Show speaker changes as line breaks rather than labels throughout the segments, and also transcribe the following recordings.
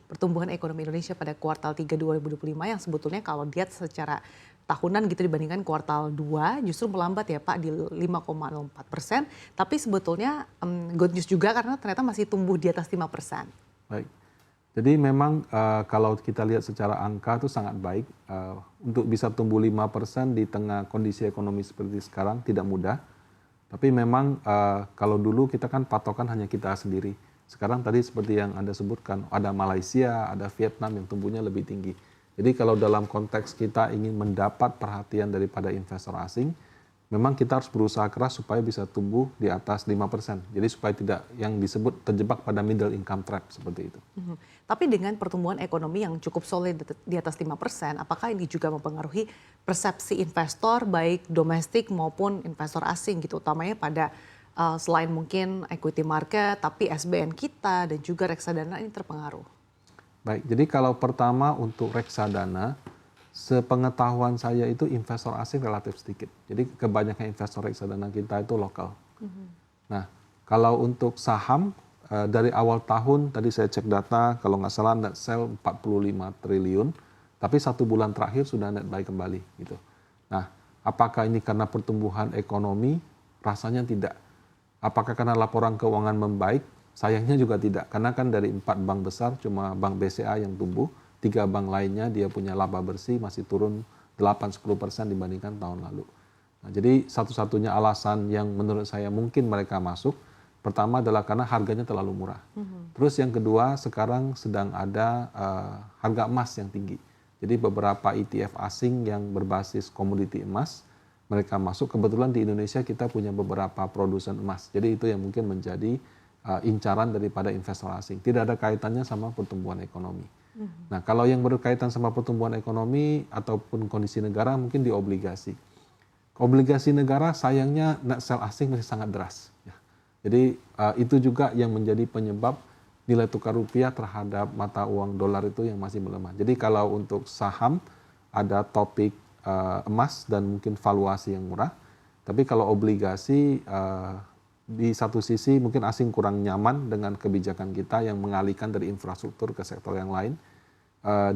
pertumbuhan ekonomi Indonesia pada kuartal 3 2025 yang sebetulnya kalau lihat secara tahunan gitu dibandingkan kuartal 2 justru melambat ya Pak di 5,04%. Tapi sebetulnya good news juga karena ternyata masih tumbuh di atas 5%.
Baik. Jadi memang kalau kita lihat secara angka itu sangat baik. Untuk bisa tumbuh 5% di tengah kondisi ekonomi seperti sekarang tidak mudah. Tapi memang kalau dulu kita kan patokan hanya kita sendiri. Sekarang tadi seperti yang Anda sebutkan, ada Malaysia, ada Vietnam yang tumbuhnya lebih tinggi. Jadi kalau dalam konteks kita ingin mendapat perhatian daripada investor asing, memang kita harus berusaha keras supaya bisa tumbuh di atas 5%. Jadi supaya tidak yang disebut terjebak pada middle income trap seperti itu.
Tapi dengan pertumbuhan ekonomi yang cukup solid di atas 5%, apakah ini juga mempengaruhi persepsi investor baik domestik maupun investor asing gitu, utamanya pada selain mungkin equity market, tapi SBN kita dan juga reksadana ini terpengaruh?
Baik, jadi kalau pertama untuk reksadana, sepengetahuan saya itu investor asing relatif sedikit. Jadi kebanyakan investor reksadana kita itu lokal. Nah, kalau untuk saham, dari awal tahun, tadi saya cek data, kalau nggak salah net sell 45 triliun, tapi 1 bulan terakhir sudah net buy kembali. Gitu. Nah, apakah ini karena pertumbuhan ekonomi? Rasanya tidak. Apakah karena laporan keuangan membaik? Sayangnya juga tidak, karena kan dari 4 bank besar cuma bank BCA yang tumbuh, 3 bank lainnya dia punya laba bersih masih turun 8-10% dibandingkan tahun lalu. Nah, jadi satu-satunya alasan yang menurut saya mungkin mereka masuk, pertama adalah karena harganya terlalu murah. Terus yang kedua, sekarang sedang ada harga emas yang tinggi. Jadi beberapa ETF asing yang berbasis komoditi emas, mereka masuk. Kebetulan di Indonesia kita punya beberapa produsen emas. Jadi itu yang mungkin menjadi incaran daripada investor asing. Tidak ada kaitannya sama pertumbuhan ekonomi. Nah, kalau yang berkaitan sama pertumbuhan ekonomi ataupun kondisi negara mungkin di obligasi. Obligasi negara sayangnya net sell asing masih sangat deras. Jadi itu juga yang menjadi penyebab nilai tukar rupiah terhadap mata uang dolar itu yang masih melemah. Jadi kalau untuk saham ada topik emas dan mungkin valuasi yang murah. Tapi kalau obligasi di satu sisi mungkin asing kurang nyaman dengan kebijakan kita yang mengalihkan dari infrastruktur ke sektor yang lain.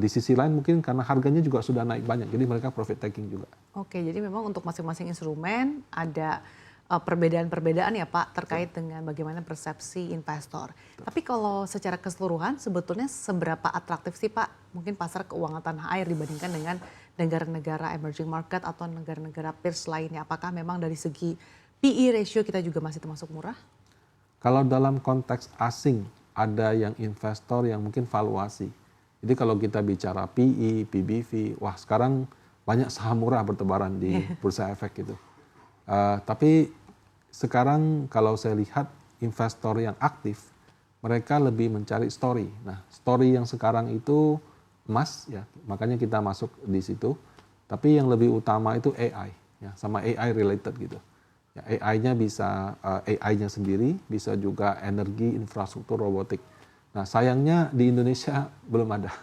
Di sisi lain mungkin karena harganya juga sudah naik banyak, jadi mereka profit taking juga.
Oke, jadi memang untuk masing-masing instrumen ada perbedaan-perbedaan ya Pak terkait dengan bagaimana persepsi investor. Tapi kalau secara keseluruhan sebetulnya seberapa atraktif sih Pak mungkin pasar keuangan tanah air dibandingkan dengan negara-negara emerging market atau negara-negara peers lainnya? Apakah memang dari segi PE ratio kita juga masih termasuk murah?
Kalau dalam konteks asing ada yang investor yang mungkin valuasi. Jadi kalau kita bicara PE, PBV, wah sekarang banyak saham murah bertebaran di bursa efek gitu. Tapi sekarang kalau saya lihat investor yang aktif, mereka lebih mencari story. Nah, story yang sekarang itu emas, ya, makanya kita masuk di situ. Tapi yang lebih utama itu AI, ya, sama AI related gitu. Ya, AI-nya bisa AI-nya sendiri, bisa juga energi, infrastruktur, robotik. Nah, sayangnya di Indonesia belum ada.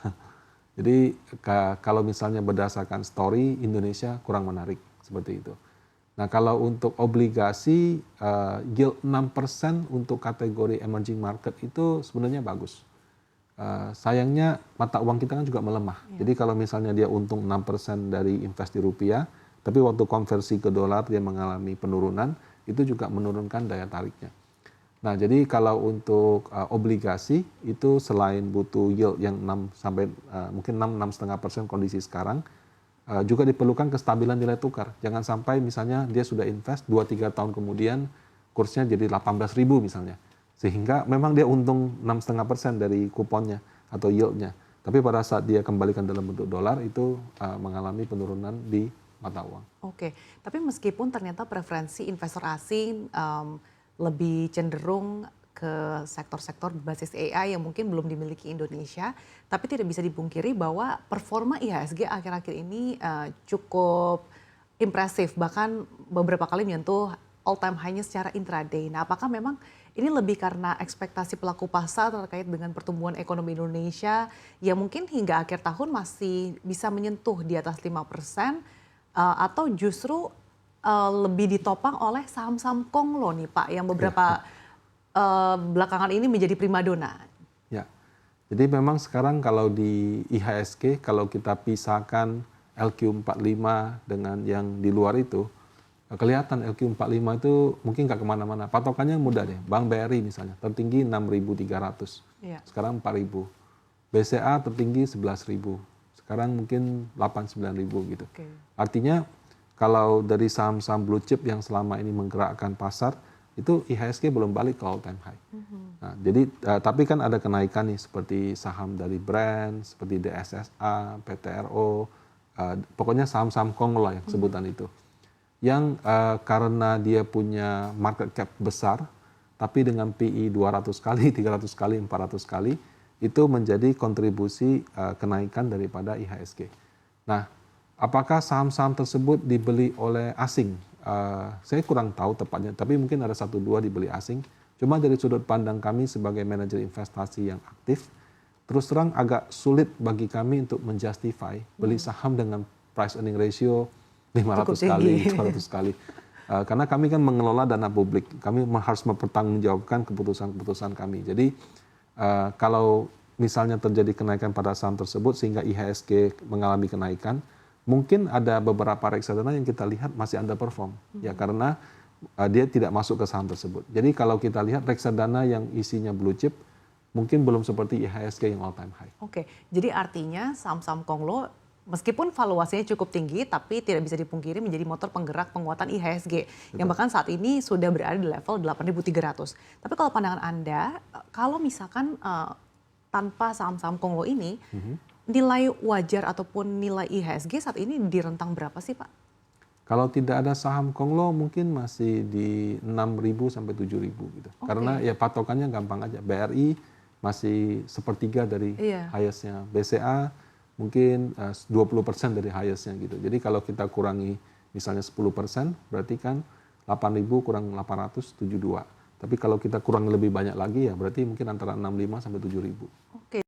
Jadi kalau misalnya berdasarkan story, Indonesia kurang menarik seperti itu. Nah, kalau untuk obligasi, yield 6% untuk kategori emerging market itu sebenarnya bagus. Sayangnya mata uang kita kan juga melemah. Jadi kalau misalnya dia untung 6% dari invest di rupiah, tapi waktu konversi ke dolar dia mengalami penurunan, itu juga menurunkan daya tariknya. Nah, jadi kalau untuk obligasi itu selain butuh yield yang 6 sampai mungkin 6,5% kondisi sekarang, juga diperlukan kestabilan nilai tukar. Jangan sampai misalnya dia sudah invest 2-3 tahun kemudian kursnya jadi 18.000 misalnya. Sehingga memang dia untung 6,5% dari kuponnya atau yieldnya. Tapi pada saat dia kembalikan dalam bentuk dolar itu mengalami penurunan di mata uang.
Oke, tapi meskipun ternyata preferensi investor asing lebih cenderung ke sektor-sektor berbasis AI yang mungkin belum dimiliki Indonesia, tapi tidak bisa dipungkiri bahwa performa IHSG akhir-akhir ini cukup impresif, bahkan beberapa kali menyentuh all time high-nya secara intraday. Nah, apakah memang ini lebih karena ekspektasi pelaku pasar terkait dengan pertumbuhan ekonomi Indonesia yang mungkin hingga akhir tahun masih bisa menyentuh di atas 5%, atau justru lebih ditopang oleh saham-saham Konglo nih Pak, yang beberapa belakangan ini menjadi primadona?
Ya, Jadi memang sekarang kalau di IHSG, kalau kita pisahkan LQ45 dengan yang di luar itu, kelihatan LQ45 itu mungkin nggak kemana-mana. Patokannya mudah deh. Bank BRI misalnya, tertinggi 6.300,
Iya.
sekarang 4.000. BCA tertinggi 11.000, sekarang mungkin 8-9.000 gitu.
Oke.
Artinya kalau dari saham-saham blue chip yang selama ini menggerakkan pasar, itu IHSG belum balik ke all time high. Nah, jadi tapi kan ada kenaikan nih seperti saham dari Brand, seperti DSSA, PTRO, pokoknya saham-saham konglo lah yang sebutan itu. Yang karena dia punya market cap besar, tapi dengan PE 200 kali, 300 kali, 400 kali, itu menjadi kontribusi kenaikan daripada IHSG. Nah, apakah saham-saham tersebut dibeli oleh asing? Saya kurang tahu tepatnya, tapi mungkin ada 1-2 dibeli asing. Cuma dari sudut pandang kami sebagai manajer investasi yang aktif, terus terang agak sulit bagi kami untuk menjustify beli saham dengan price earning ratio 500 kali, 200 kali. Karena kami kan mengelola dana publik, kami harus mempertanggungjawabkan keputusan-keputusan kami. Jadi kalau misalnya terjadi kenaikan pada saham tersebut sehingga IHSG mengalami kenaikan, mungkin ada beberapa reksadana yang kita lihat masih underperform, ya karena dia tidak masuk ke saham tersebut. Jadi kalau kita lihat reksadana yang isinya blue chip, mungkin belum seperti IHSG yang all time high.
Oke, jadi artinya saham-saham konglo meskipun valuasinya cukup tinggi, tapi tidak bisa dipungkiri menjadi motor penggerak penguatan IHSG. Yang bahkan saat ini sudah berada di level 8.300. Tapi kalau pandangan Anda, kalau misalkan tanpa saham-saham konglo ini, nilai wajar ataupun nilai IHSG saat ini di rentang berapa sih Pak?
Kalau tidak ada saham konglo mungkin masih di 6.000 sampai 7.000 gitu. Karena ya patokannya gampang aja. BRI masih sepertiga dari highest-nya. BCA mungkin 20% dari highest-nya gitu. Jadi kalau kita kurangi misalnya 10%, berarti kan 8.000 kurang 800, 72. Tapi kalau kita kurang lebih banyak lagi ya berarti mungkin antara 65 sampai 7.000.
Oke.